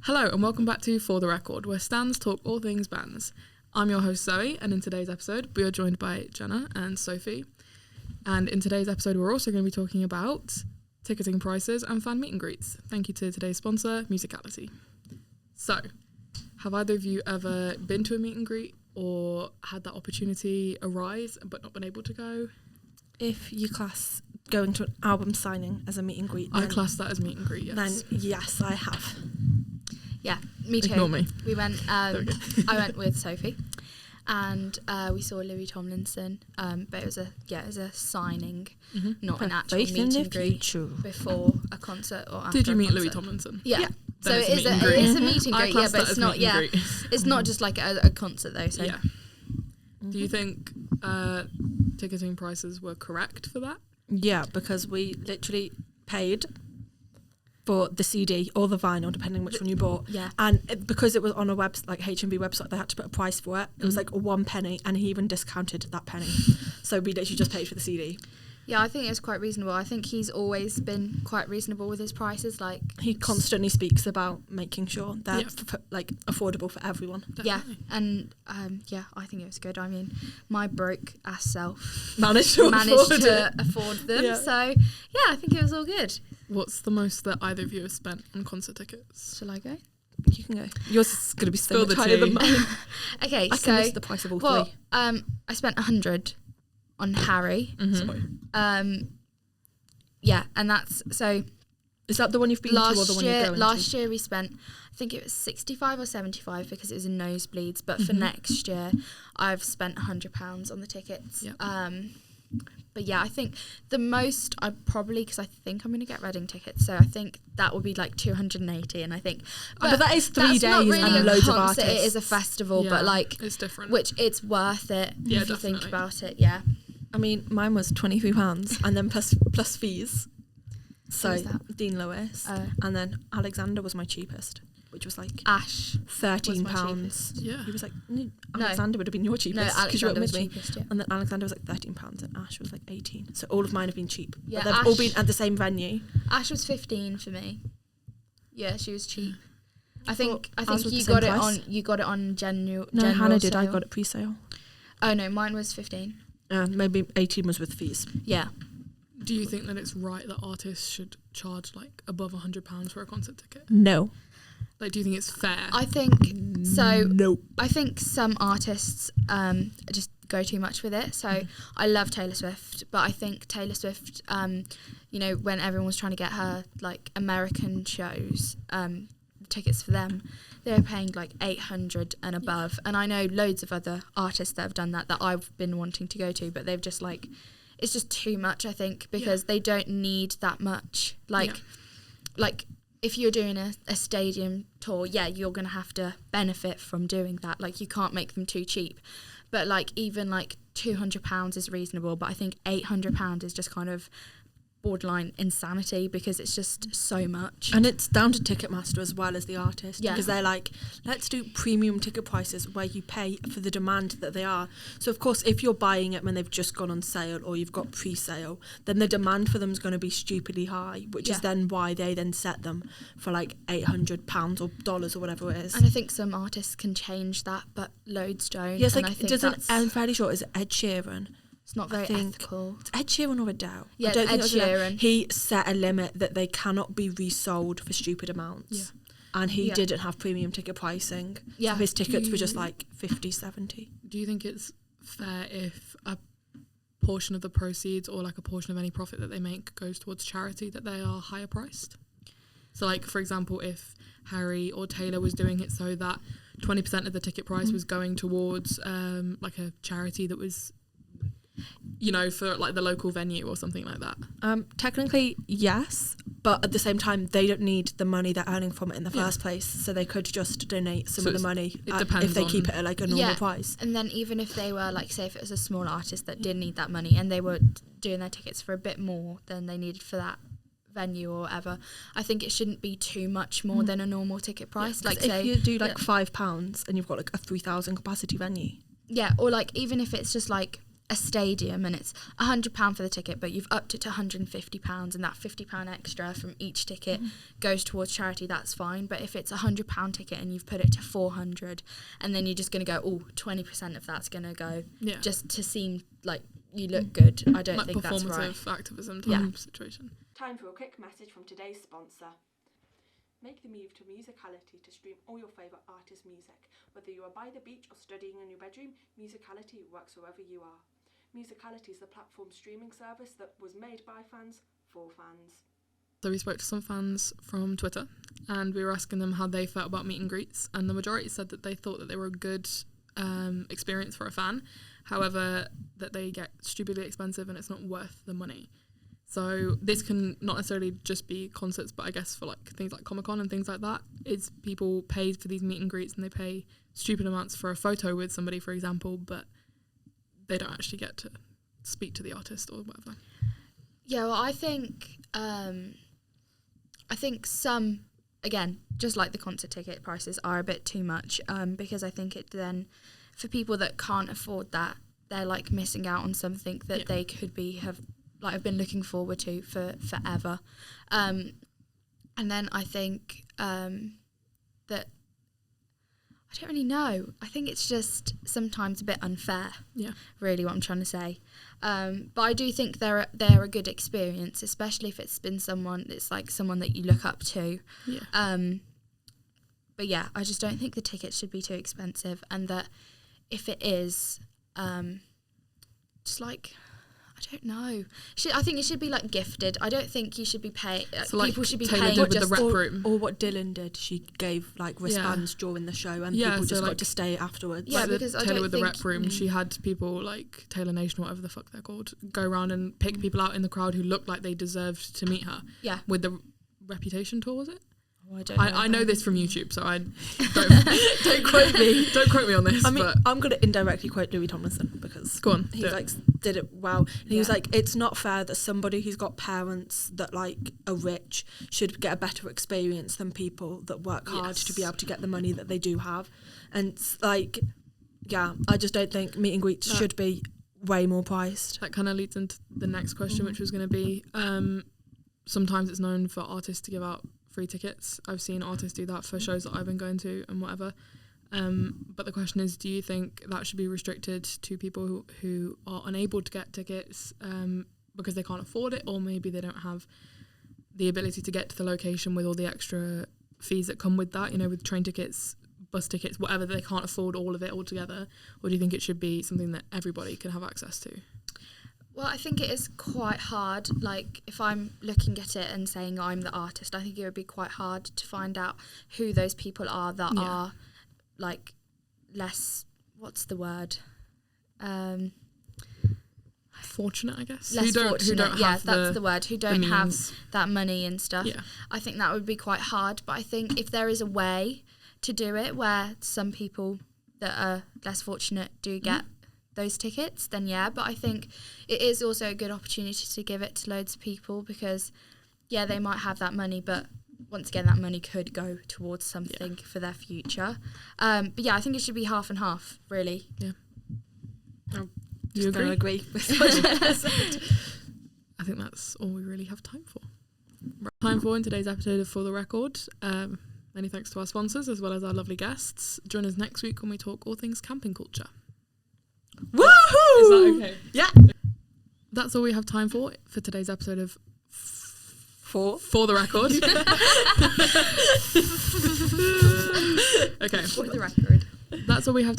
Hello and welcome back to For the Record, where stands talk all things bands. I'm your host Zoe, and in today's episode we are joined by Jenna and Sophie. And in today's episode we're also going to be talking about ticketing prices and fan meet and greets. Thank you to today's sponsor, Musicality. So, have either of you ever been to a meet and greet or had that opportunity arise but not been able to go? If you class going to an album signing as a meet and greet, I class that as meet and greet, yes. Then yes, I have. Yeah, me too. Ignore me. We went. I went with Sophie, and we saw Louis Tomlinson. But it was a signing, not an actual meet and greet before a concert or after. Did you meet concert. Louis Tomlinson? Yeah. So it is a meet and greet. Yeah, but it's not. Yeah, it's not just like a concert though. So yeah. Do you think ticketing prices were correct for that? Yeah, because we literally paid for the CD or the vinyl, depending which one you bought. Yeah. And because it was on a H&B website, they had to put a price for it. It was like 1 penny, and he even discounted that penny. So we literally just paid for the CD. Yeah, I think it was quite reasonable. I think he's always been quite reasonable with his prices. Like he constantly speaks about making sure they're affordable for everyone. Definitely. Yeah, and I think it was good. I mean, my broke ass self managed to afford them. Yeah. So yeah, I think it was all good. What's the most that either of you have spent on concert tickets? Shall I go? You can go. Yours is going to be so Spill much the higher tea. than mine. Okay, I can list the price of all three. I spent 100 on Harry. Mm-hmm. Yeah, and that's so. Is that the one you've been to or the one you're going to? Last year we spent, I think it was 65 or 75 because it was in nosebleeds. But for next year, I've spent £100 on the tickets. Yep. But yeah, I think the most I probably, because I think I'm going to get Reading tickets, so I think that will be like 280. And I think, but that is 3 days not really and a loads of concert, artists. It is a festival, Yeah, but like it's different. which it's worth it if you definitely. think about it. Yeah. I mean, mine was £23 and then plus fees. So was that? Dean Lewis, and then Alexander was my cheapest, which was like Ash £13. Yeah. He was like, Alexander would have been your cheapest because you were with me. Cheapest, yeah. And then Alexander was like £13 and Ash was like 18. So all of mine have been cheap. Yeah, but they've all been at the same venue. Ash was 15 for me. Yeah, she was cheap. I think ours was you the got same it price. on. You got it on general. No, general Hannah did. I sale. got it pre-sale. Oh no, mine was 15. Maybe 18 was with fees. Yeah. Do you think that it's right that artists should charge like above £100 for a concert ticket? No. Like, do you think it's fair? I think so. No. I think some artists just go too much with it. So I love Taylor Swift, but I think Taylor Swift, when everyone was trying to get her like American shows, tickets for them, they were paying like 800 and above. And I know loads of other artists that have done that I've been wanting to go to, but they've just like, it's just too much, I think, because they don't need that much. Like if you're doing a stadium tour, yeah, you're going to have to benefit from doing that. Like, you can't make them too cheap. But, like, even, like, £200 is reasonable, but I think £800 is just kind of borderline insanity because it's just so much. And it's down to Ticketmaster as well as the artist, because they're like, let's do premium ticket prices where you pay for the demand that they are. So of course, if you're buying it when they've just gone on sale or you've got pre-sale, then the demand for them is going to be stupidly high, which is then why they then set them for like £800 or dollars or whatever it is. And I think some artists can change that, but loads don't. Yes, and like I think I'm fairly sure it's Ed Sheeran. it's not very ethical. It's Ed Sheeran or Adele? Yeah, I don't think Ed it was Adele. Sheeran. He set a limit that they cannot be resold for stupid amounts. Yeah. And he didn't have premium ticket pricing. Yeah. So his tickets were just like 50, 70. Do you think it's fair if a portion of the proceeds or like a portion of any profit that they make goes towards charity, that they are higher priced? So like, for example, if Harry or Taylor was doing it so that 20% of the ticket price was going towards like a charity that was, for like the local venue or something like that. Technically, yes, but at the same time, they don't need the money they're earning from it in the first place, so they could just donate some of the money if they keep it at like a normal price. And then even if they were like, say if it was a small artist that did need that money and they were doing their tickets for a bit more than they needed for that venue or whatever, I think it shouldn't be too much more than a normal ticket price. Like if you do like £5 and you've got like a 3,000 capacity venue. Yeah, or like even if it's just like a stadium and it's £100 for the ticket, but you've upped it to £150, and that £50 extra from each ticket goes towards charity, that's fine. But if it's £100 ticket and you've put it to 400, and then you're just going to go, 20% of that's going to go just to seem like you look good, I don't think that's right. Performative activism type situation. Time for a quick message from today's sponsor. Make the move to Musicality to stream all your favourite artists' music. Whether you are by the beach or studying in your bedroom, Musicality works wherever you are. Musicality is the platform streaming service that was made by fans for fans. So we spoke to some fans from Twitter, and we were asking them how they felt about meet and greets, and the majority said that they thought that they were a good experience for a fan. However, that they get stupidly expensive and it's not worth the money. So this can not necessarily just be concerts, but I guess for like things like Comic-Con and things like that, is people paid for these meet and greets and they pay stupid amounts for a photo with somebody, for example, but they don't actually get to speak to the artist or whatever. Yeah, well, I think some, again, just like the concert ticket prices are a bit too much, because I think it then, for people that can't afford that, they're like missing out on something that they could have been looking forward to for forever. And then I think that, I don't really know. I think it's just sometimes a bit unfair. Yeah, really, what I'm trying to say. But I do think they're a good experience, especially if it's been someone that's like someone that you look up to. Yeah. But yeah, I just don't think the tickets should be too expensive, and that if it is, just like, I don't know. I think it should be like gifted. I don't think you should be paying. So people should be paying with the rep room. Or what Dylan did. She gave like wristbands during the show, and people just got to stay afterwards. Yeah, like because Taylor with the rep room, she had people like Taylor Nation, whatever the fuck they're called, go around and pick people out in the crowd who looked like they deserved to meet her. Yeah. With the Reputation tour, was it? Oh, I know this from YouTube, so I don't quote me. Don't quote me on this. I mean, I'm going to indirectly quote Louis Tomlinson because go on, he did it well. And he was like, it's not fair that somebody who's got parents that like are rich should get a better experience than people that work hard to be able to get the money that they do have. And it's like, I just don't think meet and greets should be way more priced. That kind of leads into the next question, which was going to be, sometimes it's known for artists to give out free tickets. I've seen artists do that for shows that I've been going to and whatever. But the question is, do you think that should be restricted to people who are unable to get tickets because they can't afford it, or maybe they don't have the ability to get to the location with all the extra fees that come with that, you know, with train tickets, bus tickets, whatever, they can't afford all of it altogether? Or do you think it should be something that everybody can have access to? Well, I think it is quite hard. Like, if I'm looking at it and saying I'm the artist, I think it would be quite hard to find out who those people are that are, like, less, what's the word? Fortunate, I guess. Less fortunate, who don't have that's the word. Who don't have that money and stuff. Yeah. I think that would be quite hard. But I think if there is a way to do it where some people that are less fortunate do get those tickets, then but I think it is also a good opportunity to give it to loads of people, because they might have that money, but once again that money could go towards something for their future. But I think it should be half and half, really. You agree with what you said? I think that's all we really have time for. Time for in today's episode of For the Record. Many thanks to our sponsors as well as our lovely guests. Join us next week when we talk all things camping culture. Woohoo! Is that okay? Yeah. That's all we have time for today's episode of For the Record. Okay. For the record. That's all we have